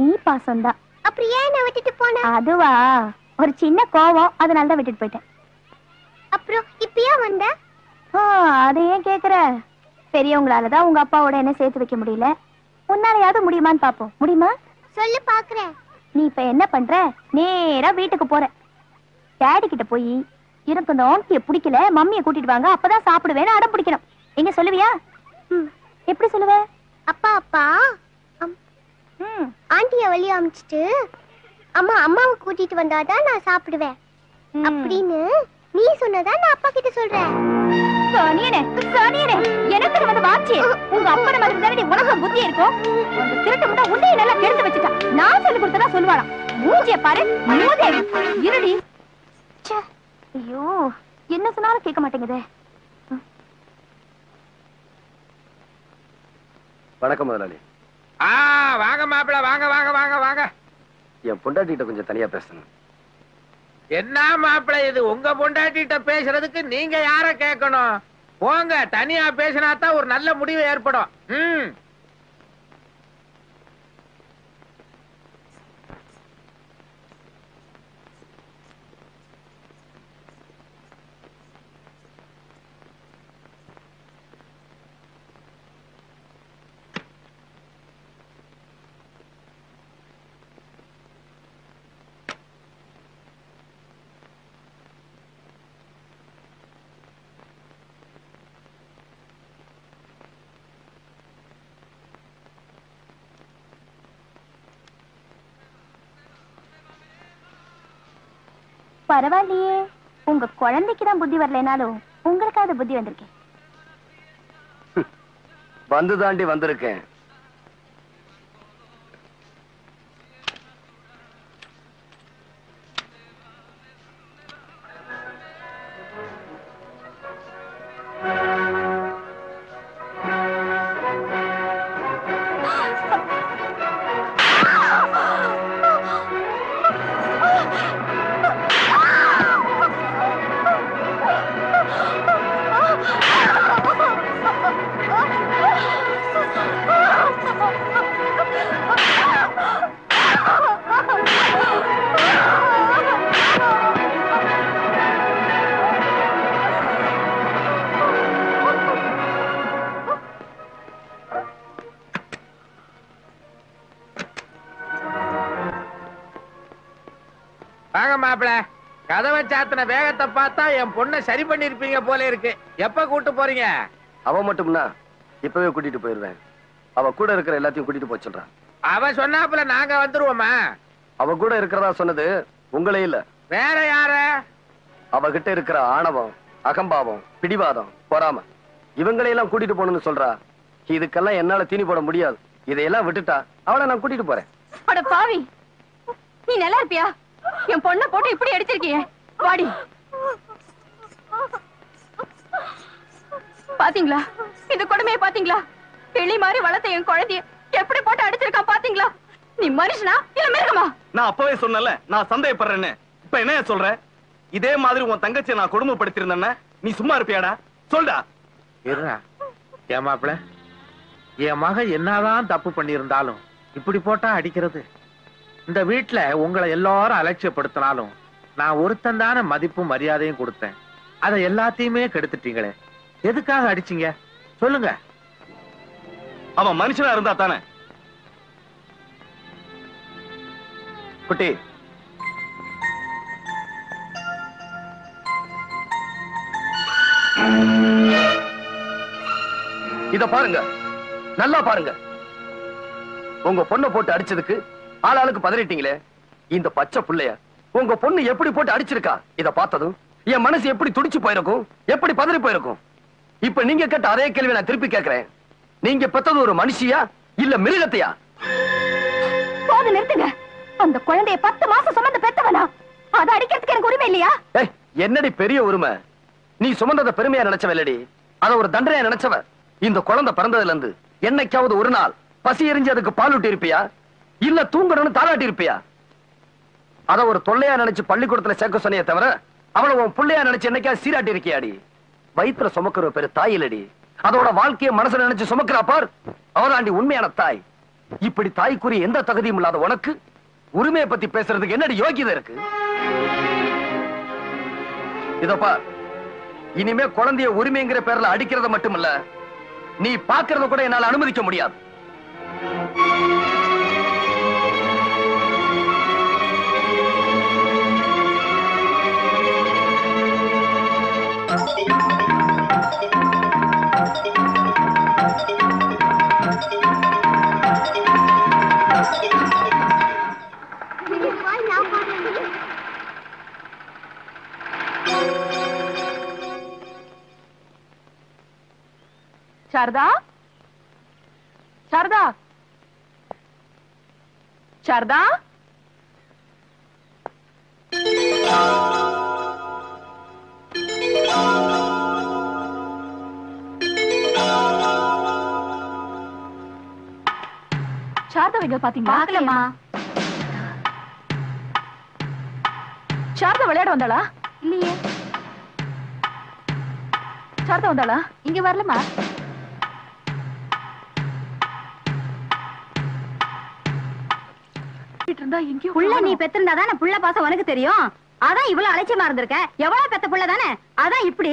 நீ பாசம்தான். அப்புறம் ஏன் என்ன விட்டுட்டு போன? அதுவா, ஒரு சின்ன கோவம், அதனால தான் விட்டுட்டு போயிட்டேன். அப்புறம் இப்பயா வந்த? அதை ஏன் கேக்குற? பெரியவங்களாலதான் உங்க அப்பாவோட என்ன சேர்த்து வைக்க முடியல. உன்னாலையாவது முடியுமான்னு பாப்போம். முடியுமா? சொல்லு பாக்குறேன். நீ இப்ப என்ன பண்ற? நேரா வீட்டுக்கு போற. டேடி கிட்ட போய் எனக்கு இந்த ஆண்டிய பிடிக்கல, மம்மியை கூட்டிட்டு வாங்க, அப்பதான் சாப்பிடுவேன்னு அடம் பிடிக்கணும். எங்க சொல்லுவியா? எப்படி சொல்லுவ? அப்பா அப்பா ஆண்டிய வெளிய அமிச்சிட்டு அம்மா அம்மாவை கூட்டிட்டு வந்தாதான் நான் சாப்பிடுவேன் அப்படின்னு நீ சொன்னதா நான் அப்பா கிட்ட சொல்றேன். எனக்கு வந்து வாச்சி உங்க அப்பன மாதிரி தானே உனக்கு புத்தி இருக்கும். அந்த திருட்டு முட்டை உன்னைய நல்லா கெடுத்து வச்சுட்டா. நான் சொல்லி கொடுத்ததா சொல்லுவாளாம். மூஞ்சிய பாரு, மூதேவி இருடி. ஐயோ, என்ன சொன்னாலும் கேட்க மாட்டேங்குதே. வணக்கம் முதலாளி. வாங்க மாப்பிள, வாங்க வாங்க வாங்க வாங்க. என் பொண்டாட்டிட்ட கொஞ்சம் தனியா பேசணும். என்ன மாப்பிள இது? உங்க பொண்டாட்டிட்ட பேசுறதுக்கு நீங்க யார கேட்கணும்? போங்க, தனியா பேசினாதான் ஒரு நல்ல முடிவு ஏற்படும். பரவாயில்லையே, உங்க குழந்தைக்கு தான் புத்தி வரலனாலும் உங்களுக்காவது புத்தி வந்திருக்கேன். வந்து தாண்டி வந்திருக்கேன். வாங்க மாப்பிள, கதவை சாத்தின வேகத்தை பார்த்தா என் பொண்ணை சரி பண்ணிருப்பீங்க போல இருக்கு. எப்ப கூட்டு போறீங்க? அவ மட்டும்னா இப்பவே கூட்டிட்டு போயிருவேன். அவ கூட இருக்கிற எல்லாத்தையும் கூட்டிட்டு போய் சொல்றான். அவ சொன்னாப்புல நாங்க வந்துருவோமா? அவ கூட இருக்கிறதா சொன்னது உங்களே இல்ல, வேற யார? அவகிட்ட இருக்கிற ஆணவம், அகம்பாவம், பிடிவாதம், பொறாம, இவங்களையெல்லாம் கூட்டிட்டு போகணும்னு சொல்றா. இதுக்கெல்லாம் என்னால தீனி போட முடியாது. இதையெல்லாம் விட்டுட்டா அவளை நான் கூட்டிட்டு போறேன். அட பாவி, நீ நல்லா இருப்பியா? என் பொண்ணை போட்டு இப்படி அடிச்சிருக்கியே. வாடி. பாத்தீங்களா இந்த கொடுமையை? பாத்தீங்களா? கிளி மாதிரி வளர்த்த என் குழந்தைய எப்படி போட்டு அடிச்சிருக்கான் பாத்தீங்களா? நீ மனுஷனா இல்ல மிருகமா? நான் அப்பவே சொன்னல நான் சந்தேகப்படுறேன்னு. இப்ப என்ன சொல்ற? இதே மாதிரி உன் தங்கச்சியை நான் கொடுமைப்படுத்திருந்தேன்னா நீ சும்மா இருப்பியாடா? சொல்டா. இருடா. ஏன் மாப்பிள, என் மக என்னதான் தப்பு பண்ணியிருந்தாலும் இப்படி போட்டா அடிக்கிறது? இந்த வீட்டுல உங்களை எல்லாரும் அலட்சியப்படுத்தினாலும் நான் ஒருத்தன் தானே மதிப்பும் மரியாதையும் கொடுத்தேன். அதை எல்லாத்தையுமே கெடுத்துட்டீங்களே. எதுக்காக அடிச்சீங்க சொல்லுங்க? அவன் மனுஷனா இருந்தா தானே. குட்டி, இத பாருங்க, நல்லா பாருங்க. உங்க பொண்ணை போட்டு அடிச்சதுக்கு ஆளாளுக்கு பதறிட்டீங்களே. இந்த பச்சை புள்ளைய உங்க பொண்ணு எப்படி போட்டு அடிச்சிருக்கா? இத பார்த்ததும் என் மனசு எப்படி துடிச்சு போயிருக்கும், எப்படி பதறி போயிருக்கும். இப்ப நீங்க கேட்ட அதே கேள்வி நான் திருப்பி கேட்கிறேன். நீங்க பெத்தது ஒரு மனுஷியா இல்ல மிருகத்தையா? போது நிறுத்துங்க. அந்த குழந்தைய 10 மாசம் சுமந்து பெத்தவனா? அதை அடிக்கிறதுக்கு எனக்கு உரிமை இல்லையா? என்னடி பெரிய உரிமை? நீ சுமந்தத பெருமையா நினைச்சவல்லடி, அத ஒரு தண்டனையா நினைச்சவ. இந்த குழந்தை பிறந்ததுல இருந்து என்னைக்காவது ஒரு நாள் பசி எரிஞ்சு அதுக்கு பால் ஊட்டி இருப்பியா? இல்ல தூங்கணும்னு தாளாட்டி இருப்பியா? அத ஒரு தொல்லையா நினைச்சு பள்ளிக்கூடத்துல சேர்க்க சொன்னியே தவிர அவளை உன் பிள்ளையா நினைச்சு என்னைக்கா சீராட்டி இருக்கியாடி? வயிற்றுல சுமக்கிற பேரு தாய் இல்லடி, அதோட வாழ்க்கையை மனசுல நினைச்சு சுமக்கிறா பார், அவதாண்டி உண்மையான தாய். இப்படி தாய்க்குரிய எந்த தகுதியும் இல்லாத உனக்கு உரிமையை பத்தி பேசுறதுக்கு என்னடி யோகியதை இருக்கு? இதப்பா, இனிமே குழந்தைய உரிமைங்கிற பேர்ல அடிக்கிறத மட்டுமல்ல, நீ பாக்குறத கூட என்னால அனுமதிக்க முடியாது. சாரதா, சாரதா, சாரதா, சாரதா எங்க பாத்தீங்களா? பாக்கலமா. சாரதா விளையாட வந்தாளா? இல்லையே. சாரதா வந்தாளா? இங்க வரலமா. புள்ள நீ பெத்திருந்தா தானே புள்ள பாசம் உனக்கு தெரியும். அதான் இவ்வளவு அலட்சியமா இருந்திருக்க. எவ்வளவு பெத்த புள்ள தானே, அதான் இப்படி.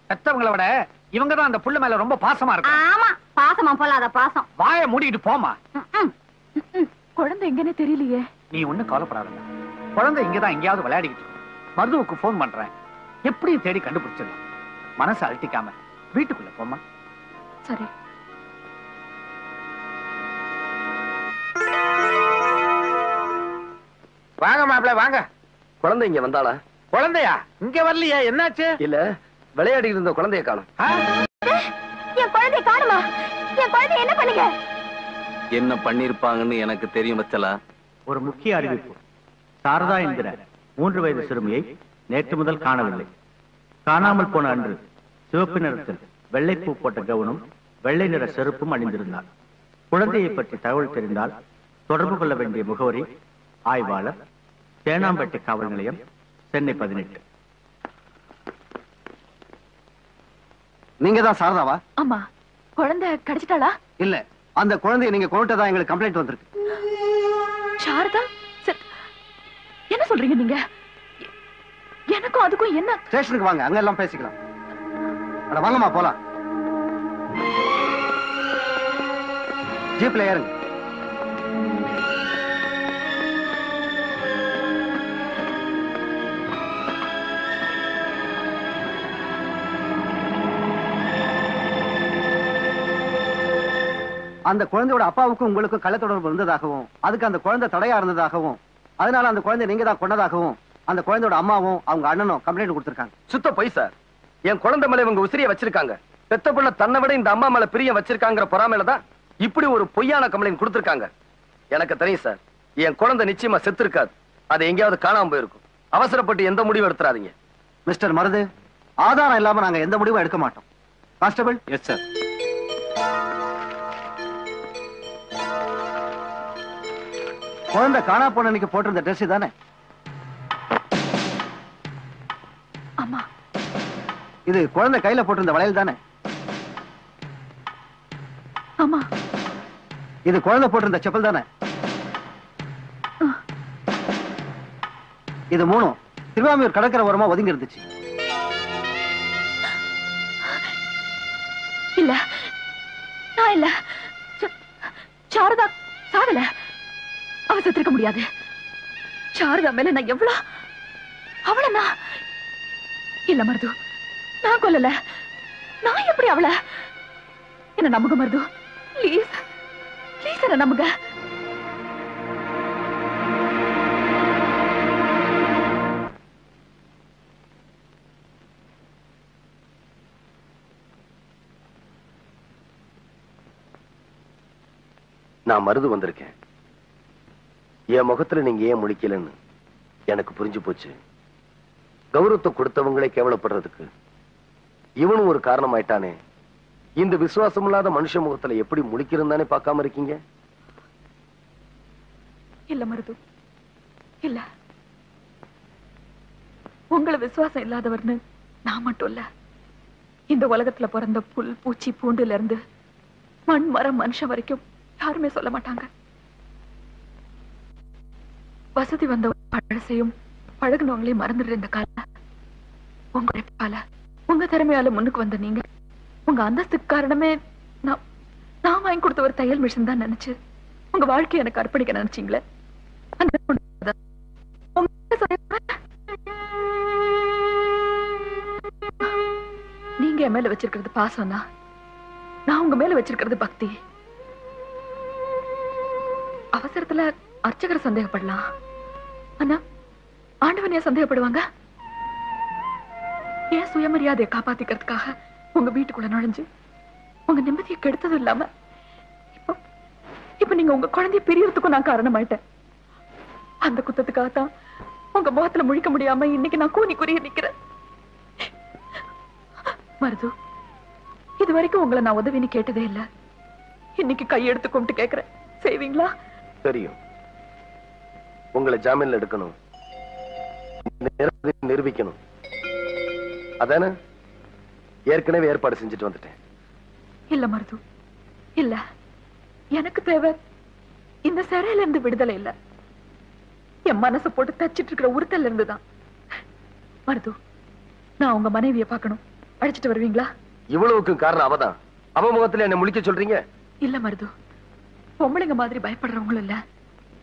பெத்தவங்களை விட இவங்க தான் அந்த புள்ள மேல ரொம்ப பாசமா இருக்கு. ஆமா, பாசமா போலாத பாசம். வாயை மூடிட்டு போமா. குழந்தை எங்கன்னு தெரியலையே. நீ ஒண்ணும் கவலைப்படாத. குழந்தை இங்கதான் எங்கேயாவது விளையாடிக்கிட்டு இருக்கும். மருதுவுக்கு போன் பண்றேன், எப்படியும் தேடி கண்டுபிடிச்சிடலாம். மனசை அழுத்திக்காம வீட்டுக்குள்ள போமா. சரி. வாங்க மாப்பிள்ள வாங்க. குழந்தை இங்க வந்தாளா? குழந்தையா? இங்க வரலையா? என்னாச்சு? இல்ல, விளையாடி இருந்த குழந்தைய காணும். என் குழந்தைய காணுமா? என் குழந்தைய என்ன பண்ணீங்க? என்ன பண்ணிருப்பாங்கன்னு எனக்கு தெரியும் வச்சலா. ஒரு முக்கிய அறிவிப்பு. சாரதா என்கிற 3 வயது சிறுமியை நேற்று முதல் காணவில்லை. காணாமல் போன அன்று சிவப்பு நிறத்தில் வெள்ளைப்பூ போட்ட கவுனும் வெள்ளை நிற செருப்பும் அணிந்திருந்தார். குழந்தையை பற்றி தகவல் தெரிந்தால் தொடர்பு கொள்ள வேண்டிய முகவரி: ஆய்வாளர், தேனாம்பேட்டை காவல் நிலையம், சென்னை 18. நீங்க தான் சாரதாவா? ஆமா. குழந்தை கிடைச்சிட்டாளா? இல்ல, அந்த குழந்தையை நீங்க கொண்டுட்டதா எங்களுக்கு கம்ப்ளைண்ட் வந்திருக்கு. சாரதா? என்ன சொல்றீங்க நீங்க? எனக்கும் அதுக்கும் என்ன? ஸ்டேஷனுக்கு வாங்க, அங்க எல்லாம் பேசிக்கலாம். அட வாங்கம்மா போலாம். ஜீப்ல ஏறுங்க. அந்த குழந்தையோட அப்பாவுக்கும் உங்களுக்கும் கள்ள தொடர்பு இருந்ததாகவும், அதுக்கு அந்த குழந்தை தடையா இருந்ததாகவும், அதனால அந்த குழந்தை நீங்க தான் கொண்டதாகவும் அந்த குழந்தையோட அம்மாவும் அவங்க அண்ணனும் கம்ப்ளைண்ட் கொடுத்திருக்காங்க. சுத்த பொய் சார். என் குழந்தை மேல இவங்க உசிரிய வச்சிருக்காங்க. பெத்த புள்ள தன்னை விட இந்த அம்மா மேல பிரியம் வச்சிருக்காங்கிற பொறாமையில தான் இப்படி ஒரு பொய்யான கம்ப்ளைண்ட் கொடுத்திருக்காங்க. எனக்கு தெரியும் சார், என் குழந்தை நிச்சயமா செத்து இருக்காது. அது எங்கேயாவது காணாம போயிருக்கும். அவசரப்பட்டு எந்த முடிவும் எடுத்துறாதீங்க. மிஸ்டர் மருது, ஆதாரம் இல்லாம நாங்க எந்த முடிவும் எடுக்க மாட்டோம். கான்ஸ்டபிள். Yes sir. குழந்தை காணா போன அன்னைக்கு போட்டிருந்த ட்ரெஸ் தானே? ஆமா. இது குழந்தை கையில போட்டிருந்த வளையல் தானே? ஆமா. இது குழந்தை போட்டிருந்த செப்பல் தானே? இது 3 திருவாமியூர் கடற்கரை ஓரமா ஒதுங்கி இருந்துச்சு. இல்ல, நான் இல்ல. சாரதா சாகல. அவ செத்திருக்க முடியாது. சாரதா மேல நான் எவ்வளவு அவளை நான் இல்ல மருது, நான் கொல்லல. நான் எப்படி அவளை? என்ன நம்புங்க மருது, ப்ளீஸ் ப்ளீஸ் என்ன நம்புங்க. நான் மருது வந்திருக்கேன். என் முகத்துல நீங்க ஏன் முழிக்கலன்னு எனக்கு புரிஞ்சு போச்சு. கௌரவத்தை கொடுத்தவங்களே கேவலப்படுறதுக்கு இவனும் ஒரு காரணம் ஆயிட்டானே. இந்த விசுவாசம் இல்லாத மனுஷ முகத்துல எப்படி முழிக்கிறதானே பார்க்காம இருக்கீங்க? இல்ல மருது, இல்ல. உங்களை விசுவாசம் இல்லாதவர்னு நான் மட்டும் இல்ல. இந்த உலகத்துல பிறந்த புல் பூச்சி பூண்டுல இருந்து மண் மரம் மனுஷன் வரைக்கும் யாருமே சொல்ல மாட்டாங்க. வசதி வந்த பழசையும் பழகுனவங்களையும் மறந்துடுற இந்த கால உங்க உழைப்பால, உங்க திறமையால முன்னுக்கு வந்த நீங்க உங்க அந்தஸ்துக்கு காரணமே நான் வாங்கி கொடுத்த ஒரு தையல் மிஷின் தான் நினைச்சு உங்க வாழ்க்கையை எனக்கு அர்ப்பணிக்க நினைச்சீங்களே. நீங்க என் மேல வச்சிருக்கிறது பாசம்னா நான் உங்க மேல வச்சிருக்கிறது பக்தி. அவசரத்துல அர்ச்சகரை சந்தேகப்படலாம், ஆனா ஆண்டவனைய சந்தேகப்படுவாங்க. ஏன் சுயமரியாதையை காப்பாத்திக்கிறதுக்காக உங்க வீட்டுக்குள்ள நுழைஞ்சு உங்க நிம்மதியை கெடுத்தது இல்லாம இப்ப நீங்க உங்க குழந்தைய பிரியறதுக்கும் நான் காரணமாயிட்டேன். அந்த குத்தத்துக்காகத்தான் உங்க முகத்துல முழிக்க முடியாம இன்னைக்கு நான் கூனி குறிய நிக்கிறேன். மருது, இது வரைக்கும் உங்களை நான் உதவின்னு கேட்டதே இல்ல. இன்னைக்கு கையெடுத்து கும்பிட்டு கேக்குறேன், செய்வீங்களா? தெரியும், உங்களை ஜாமீன்ல எடுக்கணும், நிரூபிக்கணும். அதானே ஏற்கனவே ஏற்பாடு செஞ்சுட்டு வந்துட்டேன். இல்ல மருது, இல்ல. எனக்கு தேவை இந்த சிறையில இருந்து விடுதலை இல்ல, என் மனசை போட்டு தச்சிட்டு இருக்கிற உறுத்தல் இருந்துதான். மருது, நான் உங்க மனைவியை பார்க்கணும், அழைச்சிட்டு வருவீங்களா? இவ்வளவுக்கும் காரணம் அவதான். அவ முகத்துல என்ன முழிக்க சொல்றீங்க? இல்ல மருது, பொம்பளைங்க மாதிரி பயப்படுறவங்களும் இல்ல,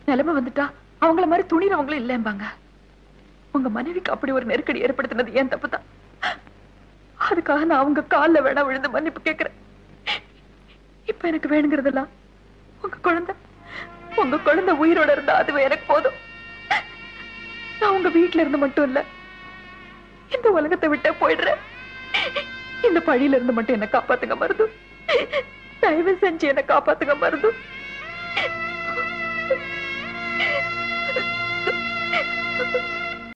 நிலைமை வந்துட்டா அவங்கள மாதிரி துணிறவங்களும் இல்லம்பாங்க. உங்க மனைவிக்கு அப்படி ஒரு நெருக்கடி ஏற்படுத்தினது ஏன் தப்புதான். அதுக்காக நான் அவங்க கால்ல வேணா விழுந்து மன்னிப்பு கேட்கிறேன். இப்ப எனக்கு வேணுங்கிறதெல்லாம் உங்க குழந்தை உயிரோட இருந்தா அதுவே எனக்கு போதும். நான் உங்க வீட்டுல இருந்து மட்டும் இல்ல, இந்த உலகத்தை விட்டே போயிடுறேன். இந்த பழியில இருந்து மட்டும் என்ன காப்பாத்துங்க மருது, தயவு செஞ்சு என்ன காப்பாத்துங்க மருது.